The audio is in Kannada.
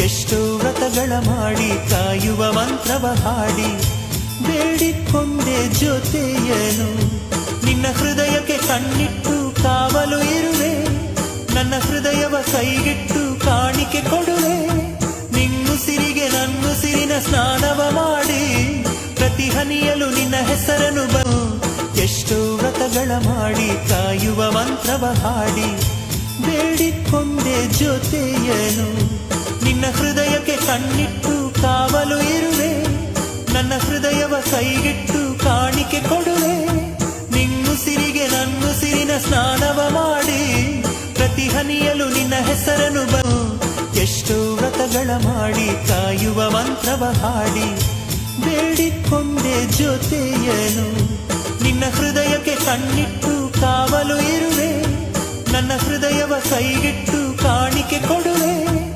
ಎಷ್ಟೋ ವ್ರತಗಳ ಮಾಡಿ ಕಾಯುವ ಮಂತ್ರವ ಹಾಡಿ ಬೇಡಿಕೊಂಡೆ ಜೊತೆಯನು ನಿನ್ನ ಹೃದಯಕ್ಕೆ ಕಣ್ಣಿಟ್ಟು ಕಾವಲು ಇರುವೆ ನನ್ನ ಹೃದಯವ ಕೈಗಿಟ್ಟು ಕಾಣಿಕೆ ಕೊಡುವೆ ನಿನ್ನುಸಿರಿಗೆ ನನ್ನುಸಿರಿನ ಸ್ನಾನವ ಮಾಡಿ ಪ್ರತಿ ಹನಿಯಲು ನಿನ್ನ ಹೆಸರನ್ನು ಎಷ್ಟೋ ವ್ರತಗಳ ಮಾಡಿ ಕಾಯುವ ಮಂತ್ರವ ಹಾಡಿ ಬೇಡಿಕೊಂಡೆ ಜೊತೆಯನು ನಿನ್ನ ಹೃದಯಕ್ಕೆ ಕಣ್ಣಿಟ್ಟು ಕಾವಲು ಇರುವೆ ನನ್ನ ಹೃದಯವ ಕೈಗಿಟ್ಟು ಕಾಣಿಕೆ ಕೊಡುವೆ ನಿನ್ನುಸಿರಿಗೆ ನನ್ನುಸಿರಿನ ಸ್ನಾನವ ಮಾಡಿ ಪ್ರತಿ ಹನಿಯಲು ನಿನ್ನ ಹೆಸರನ್ನು ಎಷ್ಟೋ ವ್ರತಗಳ ಮಾಡಿ ಕಾಯುವ ಮಂತ್ರವ ಹಾಡಿ ಬೇಡಿಕೊಂಡೆ ಜೊತೆಯನು ನಿನ್ನ ಹೃದಯಕ್ಕೆ ಕಣ್ಣಿಟ್ಟು ಕಾವಲು ಇರುವೆ ನನ್ನ ಹೃದಯವ ಕೈಗಿಟ್ಟು ಕಾಣಿಕೆ ಕೊಡುವೆ